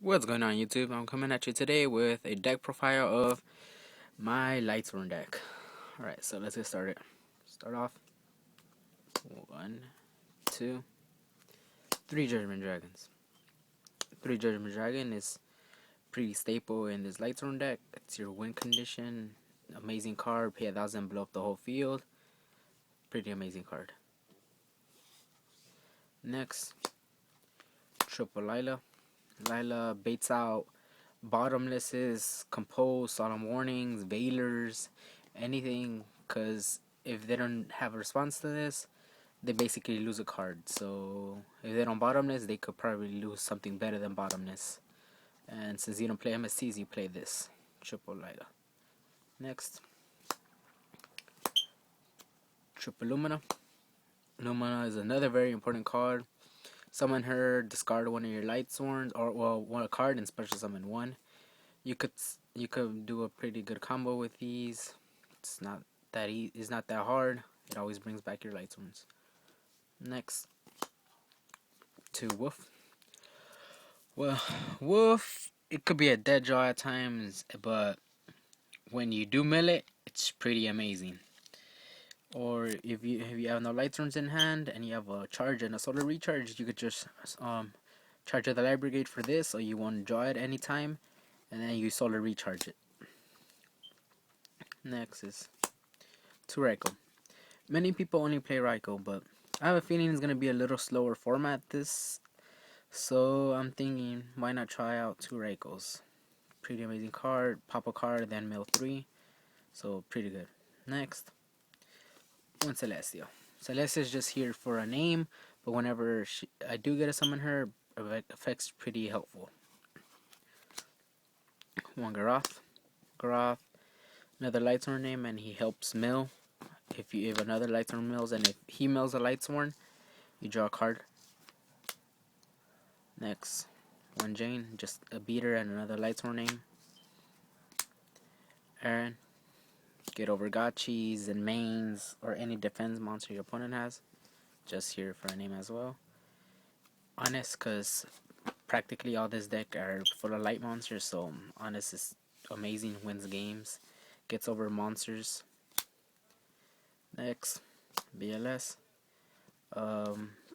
What's going on, YouTube? I'm coming at you today with a deck profile of my Lightsworn deck. Alright, so let's get started. Start off. 1, 2, 3 Judgment Dragons. 3 Judgment Dragon is pretty staple in this Lightsworn deck. It's your win condition. Amazing card. Pay 1,000, blow up the whole field. Pretty amazing card. Next, Triple Lila. Lila baits out bottomlesses, compose, solemn warnings, veilers, anything, because if they don't have a response to this, they basically lose a card. So if they don't bottomless, they could probably lose something better than bottomless. And since you don't play MSTs, you play this Triple Lila. Next, Triple Lumina. Lumina is another very important card. Summon her, discard one of your Lightsworns, or one card and special summon one. You could do a pretty good combo with these. It's not that it's not that hard. It always brings back your Lightsworns. Next, to Wolf. Well, Wolf, it could be a dead draw at times, but when you do mill it, it's pretty amazing. Or if you have no Lightsworns in hand and you have a charge and a solar recharge, you could just charge the Light Brigade for this, so you want to draw it anytime, and then you solar recharge it. Next is to Raikou. Many people only play Raikou, but I have a feeling it's gonna be a little slower format this, so I'm thinking why not try out 2 Raikous. Pretty amazing card. Pop a card, then mill 3, so pretty good. Next, one Celestial. Celestial is just here for a name, but whenever I do get to summon her, effect's pretty helpful. One Garoth. Garoth, another Lightsworn name, and he helps mill. If another Lightsworn mills, and if he mills a Lightsworn, you draw a card. Next, one Jane, just a beater and another Lightsworn name. Aaron, get over gotchis and mains or any defense monster your opponent has. Just here for a name as well. Honest, because practically all this deck are full of light monsters, so Honest is amazing, wins games, gets over monsters. Next, BLS.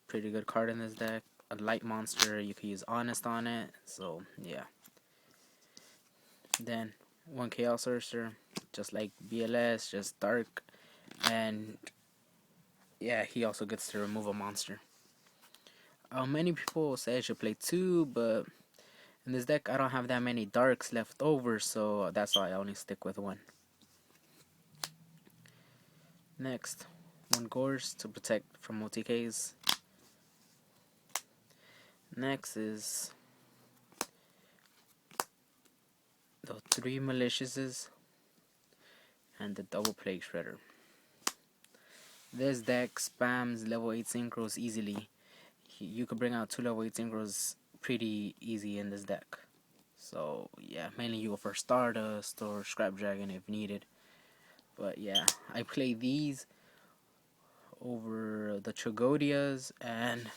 Pretty good card in this deck. A light monster, you can use Honest on it, so yeah. Then one Chaos Sorcerer, just like BLS, just dark, and yeah, he also gets to remove a monster. Many people say I should play 2, but in this deck I don't have that many darks left over, so that's why I only stick with 1. Next, one Gorse to protect from OTKs. Next is the 3 Maliciouses and the double Plague Shredder. This deck spams level 8 synchros easily. You could bring out 2 level 8 synchros pretty easy in this deck. So yeah, mainly you go for Stardust or Scrap Dragon if needed. But yeah, I play these over the Tragodias and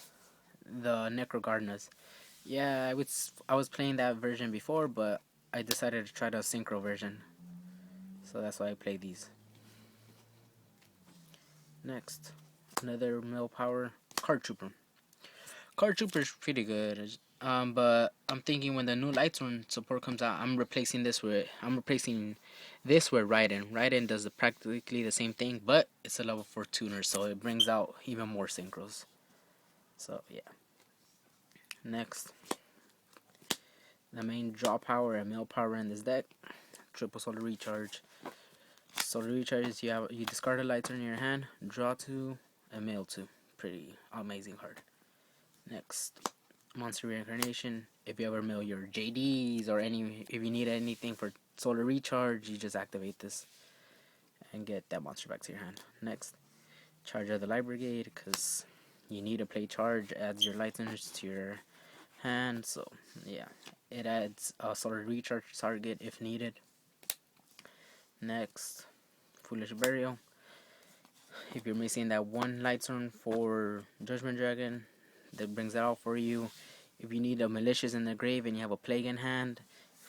the Necrogardenas. Yeah, I was playing that version before, but I decided to try the synchro version, so that's why I play these. Next, another mill power Card Trooper. Card Trooper is pretty good, but I'm thinking when the new Lightsworn support comes out, I'm replacing this with Raiden. Raiden does practically the same thing, but it's a level 4 tuner, so it brings out even more synchros. So yeah. Next, the main draw power and mill power in this deck, triple solar recharge. Solar recharge is you discard a Lightsworn in your hand, draw 2, and mill 2. Pretty amazing card. Next, monster reincarnation. If you ever mill your JDs or if you need anything for solar recharge, you just activate this and get that monster back to your hand. Next, charge of the Light Brigade, because you need to play charge, adds your Lightsworns to your hand, so yeah, it adds a solar recharge target if needed. Next, Foolish Burial. If you're missing that one Lightsworn for Judgment Dragon, that brings it out for you. If you need a malicious in the grave and you have a plague in hand,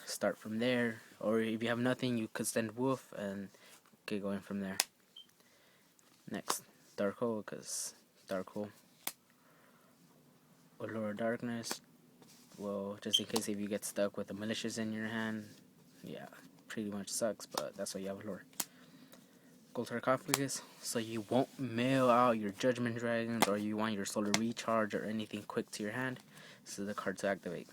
start from there. Or if you have nothing, you could send wolf and get going from there. Next, dark hole, because dark hole. Allure of darkness. Well, just in case if you get stuck with the malicious in your hand, yeah, pretty much sucks, but that's why you have allure. Gold sarcophagus, so you won't mail out your judgment dragons, or you want your solar recharge or anything quick to your hand. This is the card to activate.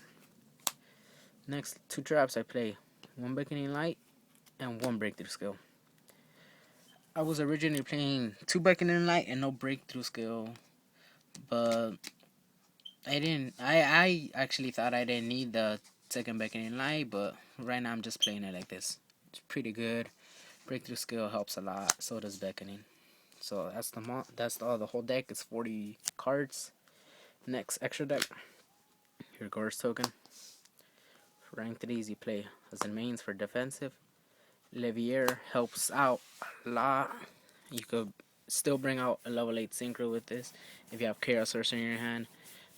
Next, 2 traps I play. 1 beckoning light and 1 breakthrough skill. I was originally playing 2 beckoning light and no breakthrough skill, but I actually thought I didn't need the 2nd beckoning light, but right now I'm just playing it like this. It's pretty good. Breakthrough skill helps a lot, so does beckoning. So that's the whole deck. It's 40 cards. Next, extra deck. Your Gorge token. For rank 3s, you play as in mains for defensive. Levier helps out a lot. You could still bring out a level 8 synchro with this if you have Chaos Sorcerer in your hand.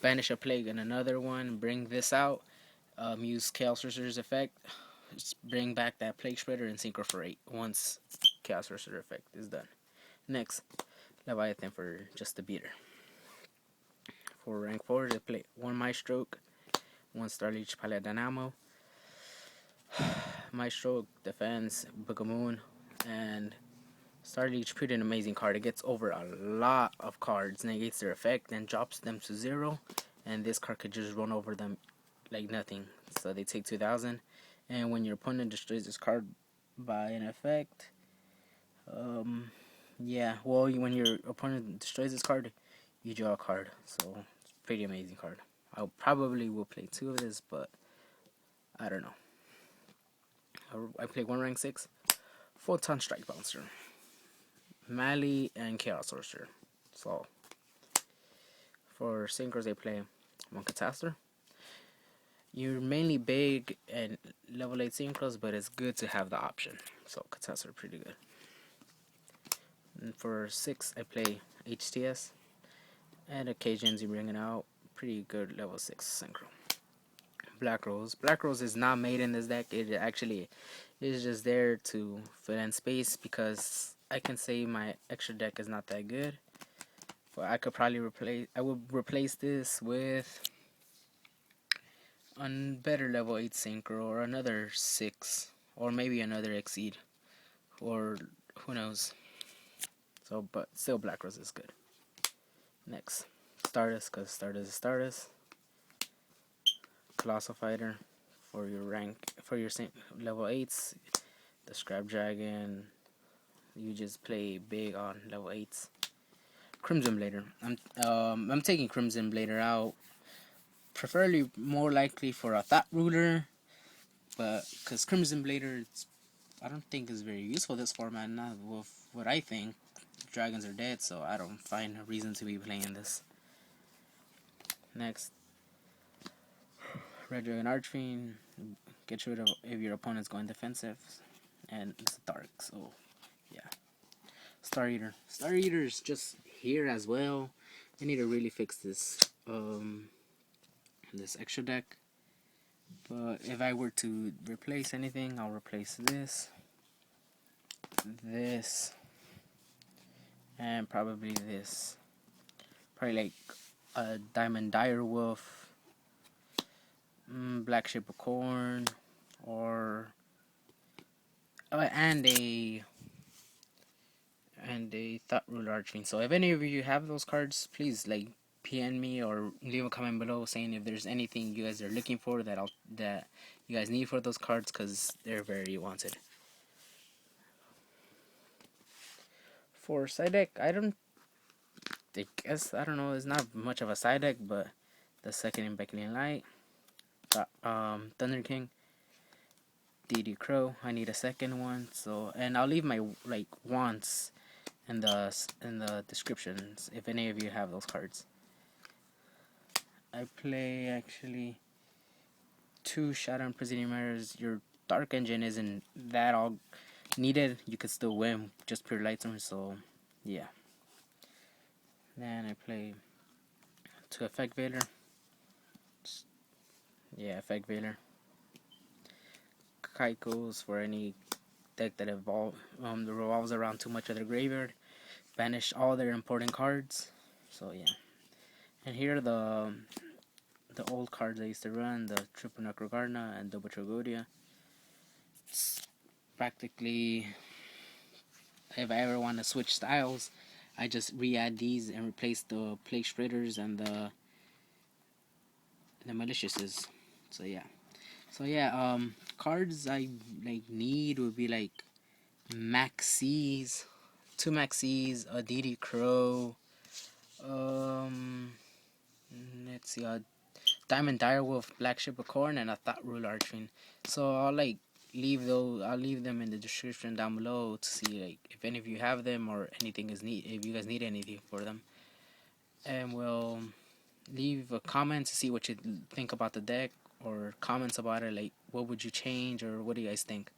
Banish a plague and another one. Bring this out. Use Chaos Sorcerer's effect. Just bring back that plague spreader and synchro for 8 once Chaos Sorcerer effect is done. Next, Leviathan for just the beater. For rank 4, they play 1 Maestro, 1 Starleech Pilot Dynamo, Maestro, Defense, Book of Moon, and Starleech, pretty an amazing card. It gets over a lot of cards, negates their effect, and drops them to 0, and this card could just run over them like nothing. So they take 2,000, and when your opponent destroys this card by an effect, yeah, well, when your opponent destroys this card, you draw a card. So it's a pretty amazing card. I probably will play 2 of this, but I don't know. I play 1 rank 6, Photon Strike Bouncer, Melee, and Chaos Sorcerer. So for synchros, they play 1 Catastor. You're mainly big and level 8 synchros, but it's good to have the option. So Catastor are pretty good. And for 6, I play HTS. And occasions you bring it out. Pretty good level 6 synchro. Black Rose. Black Rose is not made in this deck. It actually is just there to fill in space, because I can say my extra deck is not that good. But I could probably replace this with a better level 8 synchro, or another 6, or maybe another Exceed, or who knows. So, but still, Black Rose is good. Next, Stardust, because Stardust is Stardust. Colossal Fighter for your level 8s. The Scrap Dragon, you just play big on level 8s. Crimson Blader. I'm taking Crimson Blader out, preferably more likely for a Thought Ruler, but because Crimson Blader, I don't think is very useful this format. Not with what I think. Dragons are dead, so I don't find a reason to be playing this. Next, Red Dragon Archfiend. Get rid of if your opponent's going defensive, and it's dark, so yeah. Star Eater. Star Eater is just here as well. I need to really fix this this extra deck. But if I were to replace anything, I'll replace this, and probably this. Probably like a Diamond Direwolf, Black Ship of Corn, or and a Thought Ruler Archfiend. So if any of you have those cards, please like PM me or leave a comment below saying if there's anything you guys are looking for that you guys need for those cards, because they're very wanted. For side deck, I don't know, it's not much of a side deck, but the 2nd in Beckoning Light, Thunder King, D.D Crow. I need a 2nd one, so, and I'll leave my like wants in the descriptions if any of you have those cards. I play actually 2 Shadow Imprisoning Mirrors. Your Dark Engine isn't that all needed. You could still win just pure Lightsworn, so yeah. Then I play 2 Effect Vader. Yeah, effect Veiler. Kaiko's for any deck that that revolves around too much of their graveyard. Banish all their important cards. So yeah. And here are the old cards I used to run, the Triple Necrogarna and Double Tragodia. It's practically, if I ever want to switch styles, I just re-add these and replace the Plague Spreaders and the Maliciouses. So yeah. So yeah, cards I like need would be like Maxx C's, two Maxx C's, a D.D Crow, um, let's see, a Diamond Direwolf, Black Ship of Corn, and a Thought Rule Archfiend. So I'll like I'll leave them in the description down below to see like if any of you have them or anything is need if you guys need anything for them, and we'll leave a comment to see what you think about the deck or comments about it, like what would you change or what do you guys think.